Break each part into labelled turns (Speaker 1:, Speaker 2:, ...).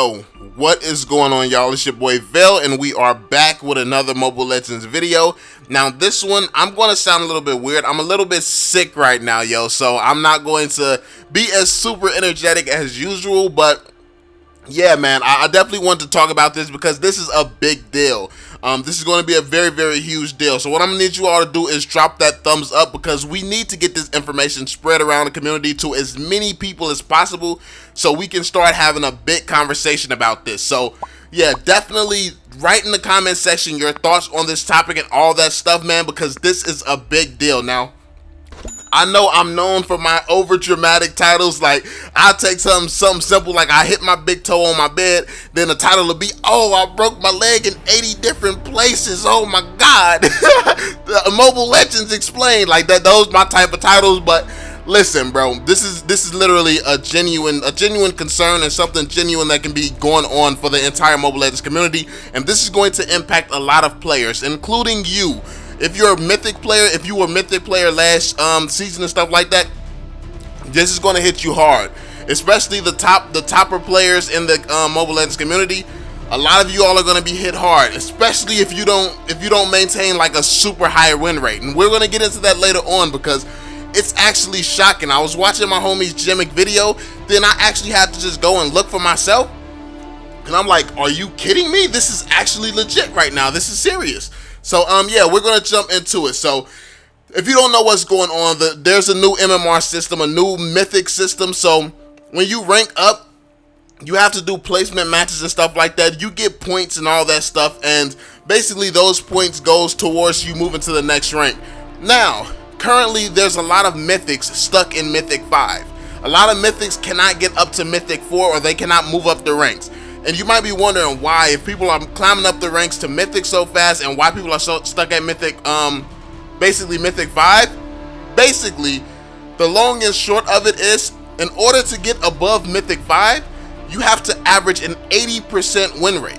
Speaker 1: Yo, what is going on, y'all? It's your boy VeLL, and we are back with another Mobile Legends video. Now, this one, I'm going to sound a little bit weird. I'm a little bit sick right now, yo, so I'm not going to be as super energetic as usual, but yeah, man, I definitely want to talk about this because this is a big deal. This is going to be a very, very huge deal. So what I'm going to need you all to do is drop that thumbs up because we need to get this information spread around the community to as many people as possible so we can start having a big conversation about this. So yeah, definitely write in the comment section your thoughts on this topic and all that stuff, man, because this is a big deal. Now, I know I'm known for my over dramatic titles. Like, I'll take something simple like I hit my big toe on my bed, then the title will be, oh, I broke my leg in 80 different places, oh my god. Mobile Legends explained, like that. Those my type of titles. But listen, bro, this is literally a genuine concern and something genuine that can be going on for the entire Mobile Legends community, and this is going to impact a lot of players, including you. If you're a Mythic player, if you were a Mythic player last season and stuff like that, this is going to hit you hard. Especially the topper players in the Mobile Legends community. A lot of you all are going to be hit hard, especially if you don't maintain like a super high win rate. And we're going to get into that later on because it's actually shocking. I was watching my homie's Jimmick video, then I actually had to just go and look for myself. And I'm like, are you kidding me? This is actually legit right now. This is serious. So yeah, we're gonna jump into it. So if you don't know what's going on, there's a new MMR system, a new Mythic system. So when you rank up, you have to do placement matches and stuff like that. You get points and all that stuff, and basically those points goes towards you moving to the next rank. Now, currently there's a lot of Mythics stuck in Mythic 5. A lot of Mythics cannot get up to Mythic 4, or they cannot move up the ranks. And you might be wondering why, if people are climbing up the ranks to Mythic so fast, and why people are so stuck at Mythic, basically Mythic 5. Basically, the long and short of it is, in order to get above Mythic 5, you have to average an 80% win rate.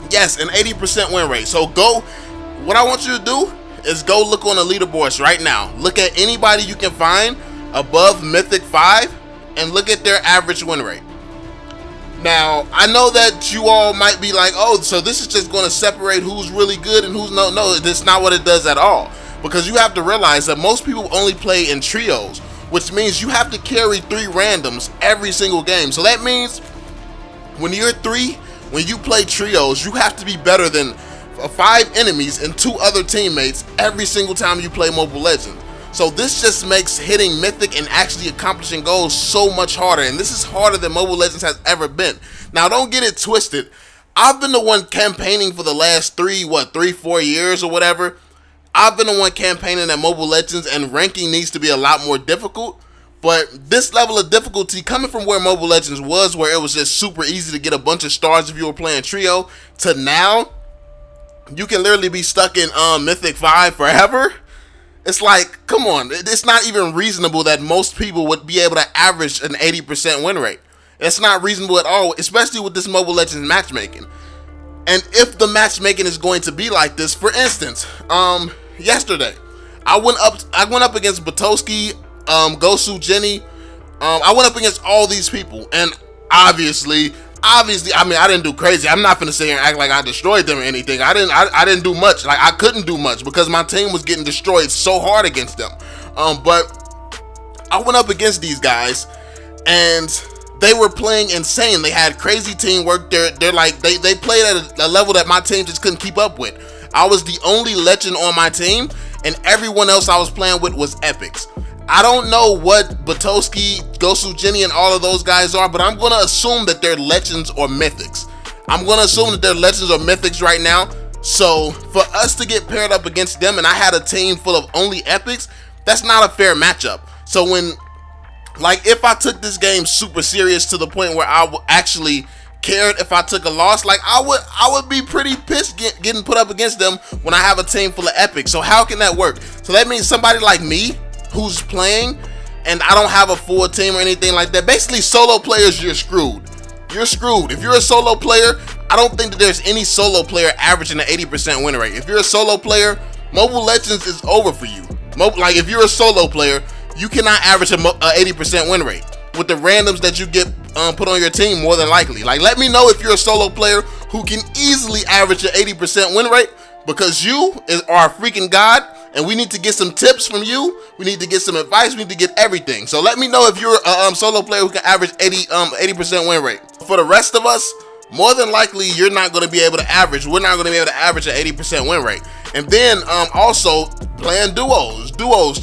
Speaker 1: Yes, an 80% win rate. So what I want you to do is go look on the leaderboards right now. Look at anybody you can find above Mythic 5, and look at their average win rate. Now, I know that you all might be like, oh, so this is just going to separate who's really good and who's no. No, that's not what it does at all. Because you have to realize that most people only play in trios, which means you have to carry 3 randoms every single game. So that means when you play trios, you have to be better than 5 enemies and 2 other teammates every single time you play Mobile Legends. So this just makes hitting Mythic and actually accomplishing goals so much harder. And this is harder than Mobile Legends has ever been. Now, don't get it twisted. I've been the one campaigning for the last 4 years or whatever. I've been the one campaigning at Mobile Legends, and ranking needs to be a lot more difficult. But this level of difficulty, coming from where Mobile Legends was, where it was just super easy to get a bunch of stars if you were playing trio, to now, you can literally be stuck in Mythic 5 forever. It's like, come on, it's not even reasonable that most people would be able to average an 80% win rate. It's not reasonable at all, especially with this Mobile Legends matchmaking. And if the matchmaking is going to be like this, for instance, yesterday, I went up against Batoski, Gosu, Jenny. I went up against all these people, and obviously, I mean, I didn't do crazy. I'm not gonna sit here and act like I destroyed them or anything. I didn't do much. Like, I couldn't do much because my team was getting destroyed so hard against them. But I went up against these guys, and they were playing insane. They had crazy teamwork. They're like they played at a level that my team just couldn't keep up with. I was the only legend on my team, and everyone else I was playing with was epics. I don't know what Batoski, Gosu, Jenny, and all of those guys are, but I'm going to assume that they're legends or mythics. I'm going to assume that they're legends or mythics right now. So for us to get paired up against them, and I had a team full of only epics, that's not a fair matchup. So if I took this game super serious to the point where I actually cared if I took a loss, like I would be pretty pissed getting put up against them when I have a team full of epics. So how can that work? So that means somebody like me, who's playing, and I don't have a full team or anything like that. Basically, solo players, you're screwed. You're screwed. If you're a solo player, I don't think that there's any solo player averaging an 80% win rate. If you're a solo player, Mobile Legends is over for you. If you're a solo player, you cannot average an 80% win rate. With the randoms that you get put on your team more than likely. Like, let me know if you're a solo player who can easily average an 80% win rate, because you are a freaking god, and we need to get some tips from you. We need to get some advice. We need to get everything. So let me know if you're a solo player who can average 80% win rate. For the rest of us, more than likely, you're not going to be able to average. We're not going to be able to average an 80% win rate. And then also playing duos.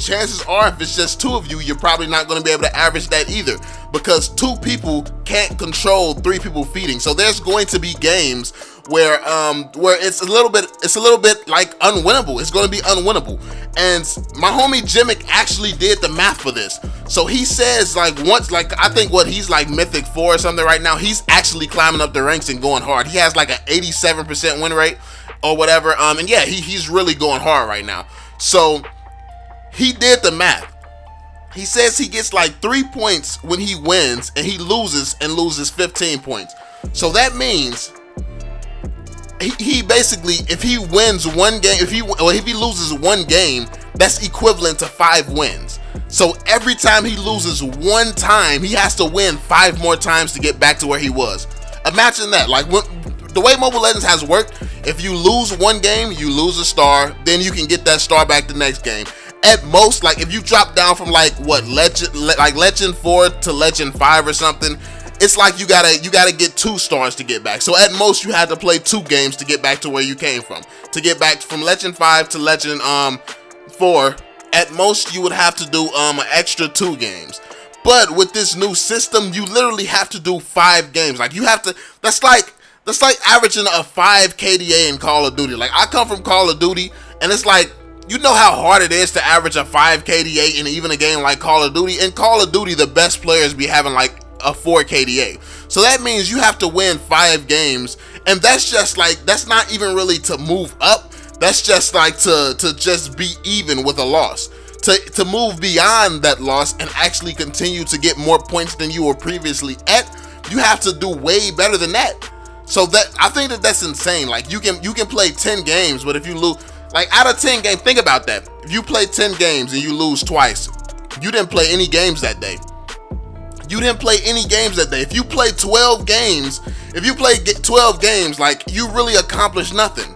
Speaker 1: Chances are, if it's just two of you, you're probably not going to be able to average that either, because two people can't control three people feeding. So there's going to be games where it's a little bit like unwinnable. It's going to be unwinnable. And my homie Jimmick actually did the math for this. So he says, like, once, like, I think he's like Mythic 4 or something right now. He's actually climbing up the ranks and going hard. He has like an 87% win rate or whatever. And yeah, he's really going hard right now. So he did the math. He says he gets like 3 points when he wins, and he loses 15 points. So that means he basically, if he wins one game, if he loses one game, that's equivalent to 5 wins. So every time he loses one time, he has to win 5 more times to get back to where he was. Imagine that. Like, the way Mobile Legends has worked, if you lose one game, you lose a star, then you can get that star back the next game. At most, like, if you drop down from like Legend 4 to Legend 5 or something, it's like you gotta get 2 stars to get back. So at most, you had to play 2 games to get back to where you came from. To get back from Legend 5 to Legend 4, at most you would have to do an extra 2 games. But with this new system, you literally have to do 5 games. Like, you have to. That's like averaging a 5 KDA in Call of Duty. Like, I come from Call of Duty, and it's like, you know how hard it is to average a 5 KDA in even a game like Call of Duty. In Call of Duty, the best players be having like a 4 KDA. So that means you have to win 5 games, and that's just like, that's not even really to move up. That's just like to just be even with a loss. To move beyond that loss and actually continue to get more points than you were previously at, you have to do way better than that. So that, I think that's insane. Like, you can play 10 games, but if you lose, like, out of 10 games, think about that. If you play 10 games and you lose twice, you didn't play any games that day. You didn't play any games that day. If you play 12 games, like, you really accomplished nothing.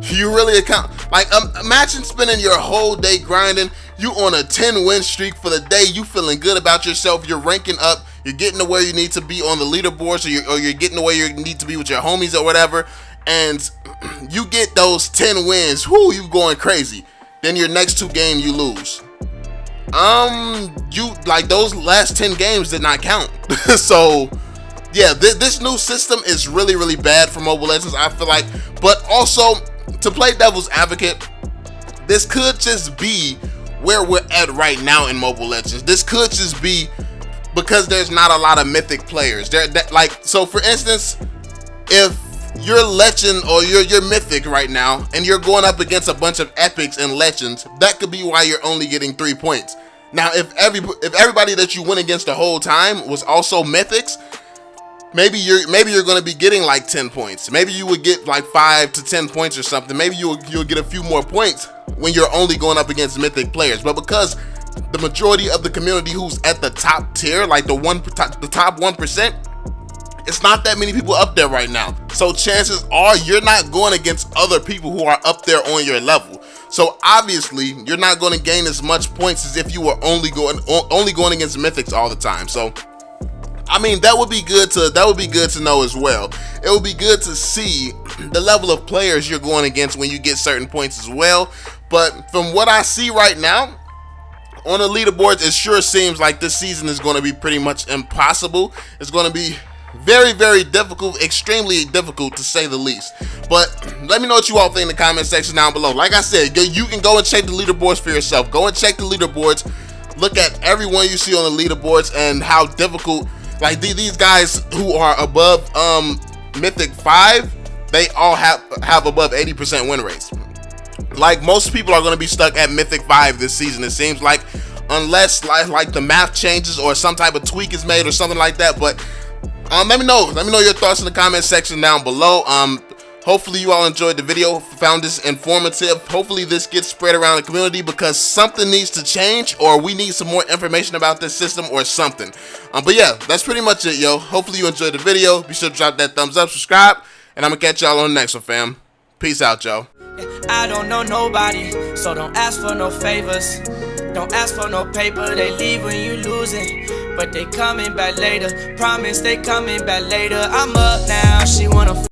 Speaker 1: You really imagine spending your whole day grinding. You on a 10 win streak for the day. You feeling good about yourself. You're ranking up. You're getting to where you need to be on the leaderboards, or you're getting to where you need to be with your homies or whatever. And you get those 10 wins. Whoo, you going crazy. Then your next 2 games you lose. You, like, those last 10 games did not count. So yeah, this new system is really, really bad for Mobile Legends, I feel like. But also, to play devil's advocate, this could just be where we're at right now in Mobile Legends. This could just be because there's not a lot of mythic players. So for instance, if you're legend or you're mythic right now and you're going up against a bunch of epics and legends, that could be why you're only getting 3 points. Now, if everybody that you went against the whole time was also mythics, maybe you're going to be getting like 10 points. Maybe you would get like 5 to 10 points or something. Maybe you'll get a few more points when you're only going up against mythic players. But because the majority of the community who's at the top tier, like the top 1%, it's not that many people up there right now. So chances are you're not going against other people who are up there on your level. So obviously you're not going to gain as much points as if you were only going against mythics all the time. So I mean, that would be good to know as well. It would be good to see the level of players you're going against when you get certain points as well. But from what I see right now on the leaderboards, it sure seems like this season is going to be pretty much impossible. It's going to be very, very difficult, extremely difficult to say the least. But let me know what you all think in the comment section down below. Like I said, you can go and check the leaderboards for yourself. Go and check the leaderboards. Look at everyone you see on the leaderboards and how difficult, like these guys who are above Mythic 5, they all have above 80% win rates. Like, most people are going to be stuck at Mythic 5 this season, it seems like, unless like the math changes or some type of tweak is made or something like that. But let me know your thoughts in the comment section down below. Hopefully you all enjoyed the video, found this informative. Hopefully this gets spread around the community because something needs to change, or we need some more information about this system or something. But yeah, that's pretty much it, yo. Hopefully you enjoyed the video. Be sure to drop that thumbs up, subscribe, and I'm gonna catch y'all on the next one, fam. Peace out, yo.
Speaker 2: I don't know nobody, so don't ask for no favors. Don't ask for no paper, they leave when you losing, but they coming back later. Promise they coming back later. I'm up now, she wanna